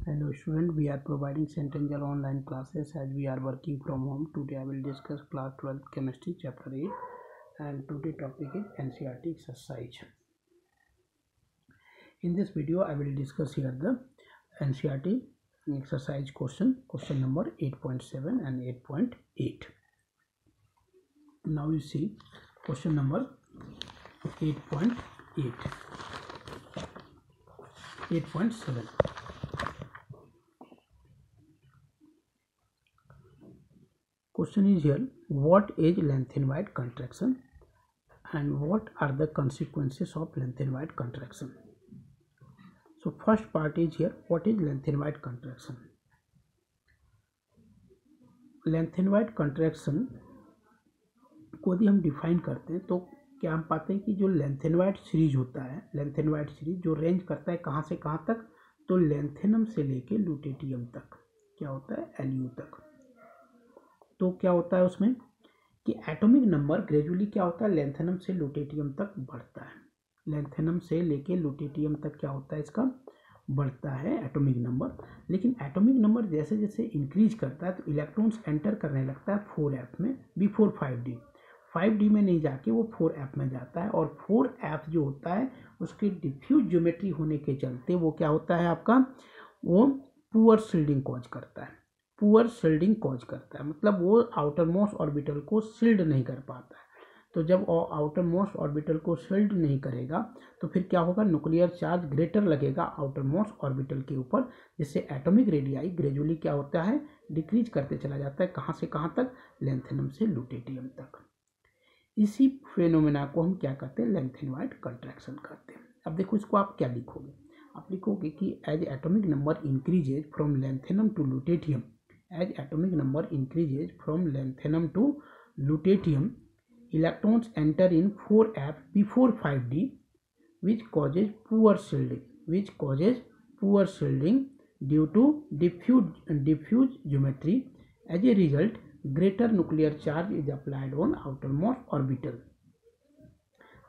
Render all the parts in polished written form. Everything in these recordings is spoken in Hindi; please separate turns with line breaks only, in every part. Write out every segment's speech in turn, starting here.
Hello student, we are providing Centennial online classes as we are working from home. Today I will discuss class 12 chemistry chapter 8 and today topic is NCERT exercise. In this video I will discuss here the NCERT exercise question number 8.7 and 8.8. Now you see question number 8.8. 8.7. Question is here, what is lengthen-wide contraction and what are the consequences of lengthen-wide contraction? So first part is here, what is lengthen-wide contraction? Lengthen-wide contraction को यदि हम डिफाइन करते हैं तो क्या हम पाते हैं कि जो lengthen-wide सीरीज होता है, lengthen-wide सीरीज जो रेंज करता है कहाँ से कहाँ तक, तो लेंथेनम से लेके लुटेटियम तक क्या होता है, LU तक। तो क्या होता है उसमें कि एटॉमिक नंबर ग्रेजुअली क्या होता है, लेंथेनम से लुटेटियम तक बढ़ता है। लेंथेनम से लेके लुटेटियम तक क्या होता है, इसका बढ़ता है एटॉमिक नंबर। लेकिन एटॉमिक नंबर जैसे जैसे इंक्रीज करता है तो इलेक्ट्रॉन्स एंटर करने लगता है 4f में बिफोर 5d। 5d में नहीं जाके वो 4f में जाता है और 4f जो होता है उसकी डिफ्यूज ज्योमेट्री होने के चलते वो क्या होता है आपका, वो पुअर शील्डिंग कॉज करता है। पुअर शील्डिंग कॉज करता है मतलब वो आउटर मोस्ट ऑर्बिटल को शील्ड नहीं कर पाता है। तो जब आउटर मोस्ट ऑर्बिटल को शील्ड नहीं करेगा तो फिर क्या होगा, न्यूक्लियर चार्ज ग्रेटर लगेगा आउटर मोस्ट ऑर्बिटल के ऊपर, जिससे एटॉमिक रेडियाई ग्रेजुअली क्या होता है, डिक्रीज करते चला जाता है। कहाँ से कहाँ तक, लेंथेनम से लुटेटियम तक। इसी फेनोमेना को हम क्या कहते हैं, लेंथेन-वाइड कंट्रैक्शन कहते हैं। अब देखो इसको आप क्या लिखोगे, आप लिखोगे कि as atomic number increases from lanthanum to lutetium, as atomic number increases from lanthanum to lutetium, electrons enter in 4f before 5d, which causes poor shielding due to diffuse geometry. As a result, greater nuclear charge is applied on outermost orbital.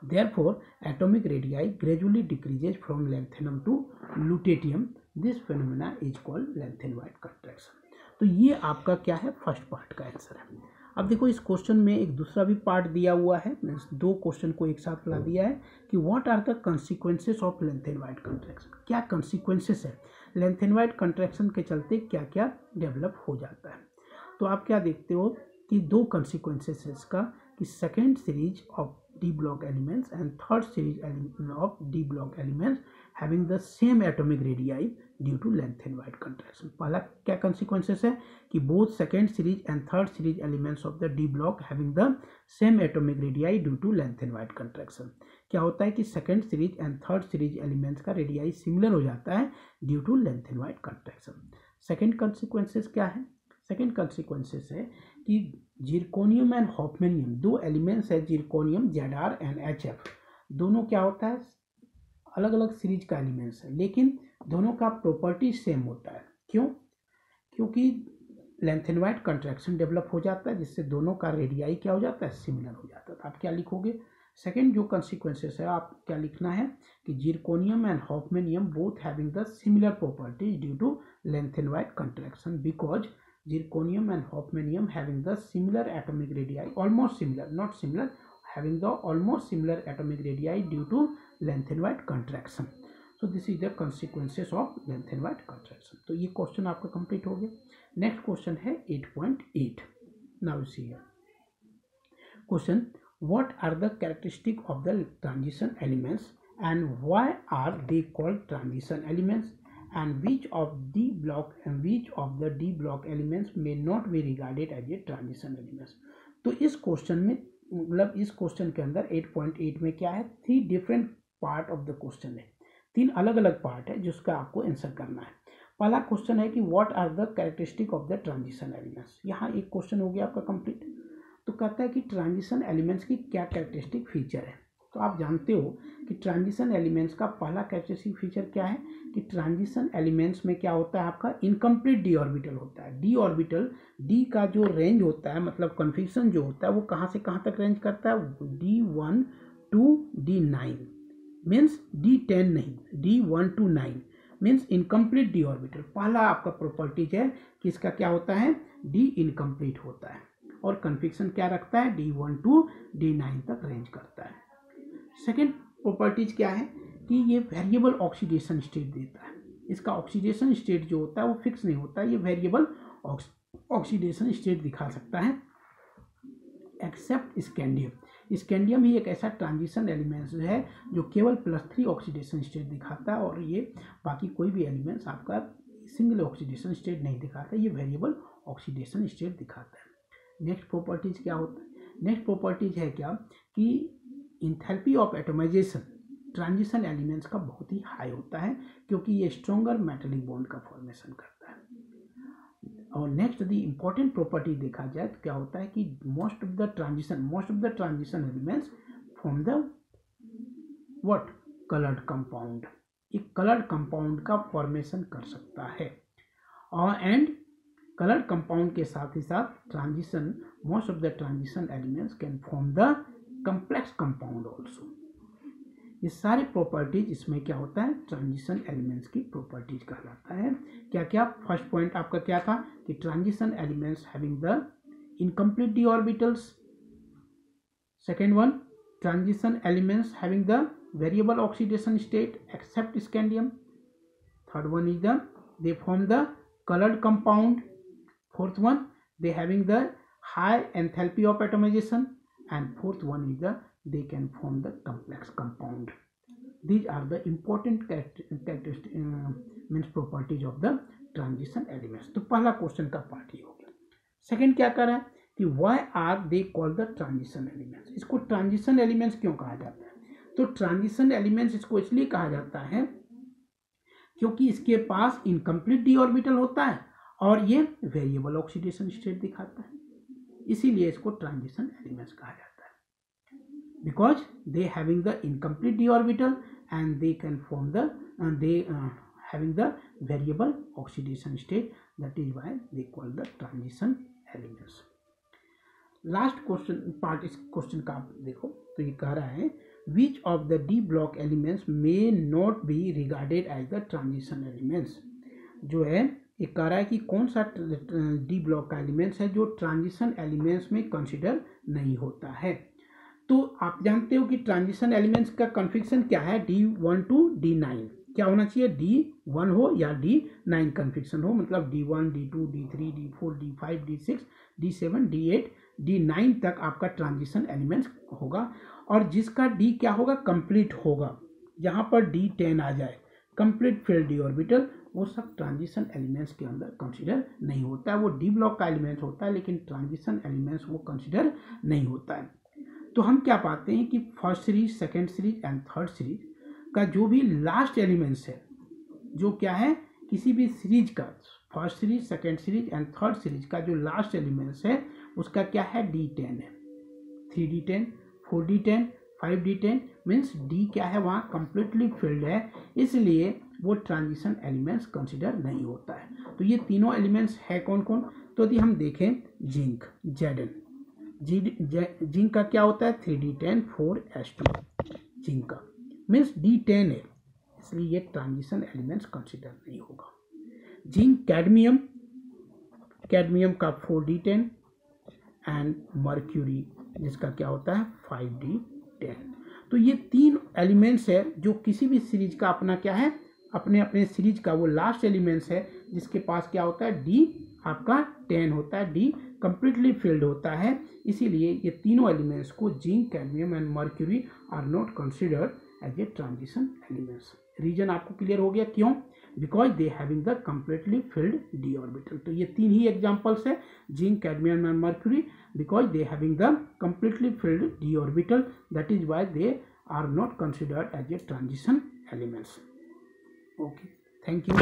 Therefore, atomic radii gradually decreases from lanthanum to lutetium. This phenomena is called lengthen-wide contraction. तो ये आपका क्या है, फर्स्ट पार्ट का आंसर है। अब देखो इस क्वेश्चन में एक दूसरा भी पार्ट दिया हुआ है, दो क्वेश्चन को एक साथ ला दिया है कि what are the consequences of lanthanide contraction. क्या कंसिक्वेंसेस है लेंथेन-वाइड कंट्रैक्शन के चलते, क्या क्या डेवलप हो जाता है। तो आप क्या देखते हो कि दो कंसिक्वेंसेस है इसका, कि second series of D block elements and third series of D block elements having the same atomic radii due to lanthanide contraction. पहला क्या कंसिक्वेंसेस है कि both second series and third series elements of the D block having the same atomic radii due to lanthanide contraction. क्या होता है कि second series and third series elements का रेडियाई सिमिलर हो जाता है due to lanthanide contraction. Second consequences क्या है, सेकेंड कंसिक्वेंसेस है कि जिरकोनियम एंड हॉफमेनियम, दो एलिमेंट्स है जिरकोनियम ZR एंड HF, दोनों क्या होता है अलग अलग सीरीज का एलिमेंट्स है, लेकिन दोनों का प्रॉपर्टी सेम होता है। क्यों, क्योंकि लेंथेन-वाइड कंट्रैक्शन डेवलप हो जाता है जिससे दोनों का रेडियाई क्या हो जाता है, सिमिलर हो जाता है। तो आप क्या लिखोगे, सेकेंड जो कंसिक्वेंसेस है आप क्या लिखना है कि zirconium and hafnium both having the similar properties due to lanthanide contraction, because zirconium and hofmanium having the similar atomic radii, almost similar, not similar, having the almost similar atomic radii due to lengthen-wide contraction. So this is the consequences of lengthen-wide contraction. तो ये क्वेश्चन आपका कंप्लीट हो गया। नेक्स्ट क्वेश्चन है 8.8. Now see here. Question: What are the characteristics of the transition elements and why are they called transition elements? And which of the D block elements may not be regarded as a transition elements? तो इस क्वेश्चन में मतलब इस क्वेश्चन के अंदर 8.8 में क्या है, 3 different part of the question है, 3 अलग अलग पार्ट है जिसका आपको आंसर करना है। पहला क्वेश्चन है कि what are the characteristic of the transition elements. यहाँ एक क्वेश्चन हो गया आपका कंप्लीट। तो कहता है कि ट्रांजिशन एलिमेंट्स की क्या कैरेक्टरिस्टिक फीचर है। तो आप जानते हो कि ट्रांजिशन एलिमेंट्स का पहला कैरेक्टरिस्टिक फीचर क्या है कि ट्रांजिशन एलिमेंट्स में क्या होता है आपका, इनकम्प्लीट डी ऑर्बिटल होता है। डी ऑर्बिटल, डी का जो रेंज होता है मतलब कन्फिग्रेशन जो होता है वो कहाँ से कहाँ तक रेंज करता है, D1 to D9 means D10 नहीं, D1 to 9। Means incomplete D orbital. पहला आपका प्रॉपर्टीज है कि इसका क्या होता है, डी इनकम्प्लीट होता है और कन्फिक्शन क्या रखता है, D1 to D9 तक रेंज करता है। सेकेंड प्रॉपर्टीज क्या है कि ये वेरिएबल ऑक्सीडेशन स्टेट देता है। इसका ऑक्सीडेशन स्टेट जो होता है वो फिक्स नहीं होता है, ये वेरिएबल ऑक्सीडेशन स्टेट दिखा सकता है एक्सेप्ट स्कैंडियम। स्कैंडियम ही एक ऐसा ट्रांजिशन एलिमेंट्स है जो केवल +3 ऑक्सीडेशन स्टेट दिखाता है और ये बाकी कोई भी एलिमेंट्स आपका सिंगल ऑक्सीडेशन स्टेट नहीं दिखाता, ये वेरिएबल ऑक्सीडेशन स्टेट दिखाता है। नेक्स्ट प्रॉपर्टीज क्या होता है, नेक्स्ट प्रॉपर्टीज है क्या कि enthalpy of atomization transition elements का बहुत ही हाई होता है क्योंकि ये स्ट्रॉन्गर मेटालिक बॉन्ड का फॉर्मेशन करता है। और नेक्स्ट द इम्पॉर्टेंट प्रॉपर्टी देखा जाए तो क्या होता है कि most of the transition elements from the what coloured compound, एक कलर्ड कंपाउंड का फॉर्मेशन कर सकता है। और एंड कलर्ड कंपाउंड के साथ ही साथ transition most of the transition elements can form the complex compound also. ये सारे प्रॉपर्टीज इसमें क्या होता है, ट्रांजिशन एलिमेंट्स की प्रॉपर्टीज कहलाता है। क्या क्या, फर्स्ट पॉइंट आपका क्या था कि transition elements having the incomplete D orbitals. Second one, transition elements having the variable oxidation state except scandium. Third one is the they form the colored compound. Fourth one, they having the high enthalpy of atomization, and fourth one is the they can form the complex compound. These are the important characteristics means properties of the transition elements. तो पहला क्वेश्चन का पार्ट ही हो गया। सेकंड क्या कर रहा है कि why are they called the transition elements? इसको ट्रांजिशन एलिमेंट्स क्यों कहा जाता है? तो ट्रांजिशन एलिमेंट्स इसको इसलिए कहा जाता है क्योंकि इसके पास इनकम्प्लीट डी ऑर्बिटल होता है और ये वेरिएबल ऑक्सीडेशन स्टेट दिखाता है, इसीलिए इसको ट्रांजिशन एलिमेंट्स कहा जाता है। Because they having the incomplete D orbital and they can form the they having the variable oxidation state, that is why they call the transition elements. Last question part इस क्वेश्चन का आप देखो तो ये कह रहा है which of the D block elements may not be regarded as the transition elements। जो है ये कह रहा है कि कौन सा D block का एलिमेंट्स है जो ट्रांजिशन एलिमेंट्स में कंसिडर नहीं होता है। तो आप जानते हो कि ट्रांजिशन एलिमेंट्स का कन्फिक्शन क्या है, D1 to D9 क्या होना चाहिए, D1 हो या D9 कन्फिक्शन हो, मतलब D1 D2 D3 D4 D5 D6 D7 D8 D9 तक आपका ट्रांजिशन एलिमेंट्स होगा। और जिसका D क्या होगा, कंप्लीट होगा, जहाँ पर D10 आ जाए कंप्लीट फील्ड डी ऑर्बिटल, वो सब ट्रांजिशन एलिमेंट्स के अंदर कंसिडर नहीं होता है। वो डी ब्लॉक का एलिमेंट होता है लेकिन ट्रांजिशन एलिमेंट्स वो कंसिडर नहीं होता है। तो हम क्या पाते हैं कि first series, second series and third series का जो भी लास्ट एलिमेंट्स है, जो क्या है किसी भी सीरीज का, first series, second series and third series का जो लास्ट एलिमेंट्स है उसका क्या है, D10 है। 3D10 4D10 5D10 means D क्या है वहाँ कंप्लीटली फिल्ड है, इसलिए वो ट्रांजिशन एलिमेंट्स कंसिडर नहीं होता है। तो ये तीनों एलिमेंट्स है कौन कौन, तो यदि हम देखें जिंक Zn, जिंक का क्या होता है 3D10 4S2, जिंक का मीन्स D10 है, इसलिए ये ट्रांजिशन एलिमेंट्स कंसिडर नहीं होगा। जिंक कैडमियम, कैडमियम का 4D10 एंड मर्क्यूरी जिसका क्या होता है 5D10। तो ये तीन एलिमेंट्स है जो किसी भी सीरीज का अपना क्या है, अपने अपने सीरीज का वो लास्ट एलिमेंट्स है जिसके पास क्या होता है D आपका 10 होता है, D कंप्लीटली फिल्ड होता है, इसीलिए ये तीनों एलिमेंट्स को zinc cadmium and mercury are not considered as a transition elements. Reason आपको क्लियर हो गया क्यों, because they having the completely filled D orbital. तो ये तीन ही एग्जांपल्स है zinc cadmium and mercury, because they having the completely filled d orbital, that is why they are not considered as a transition elements. Okay, thank you.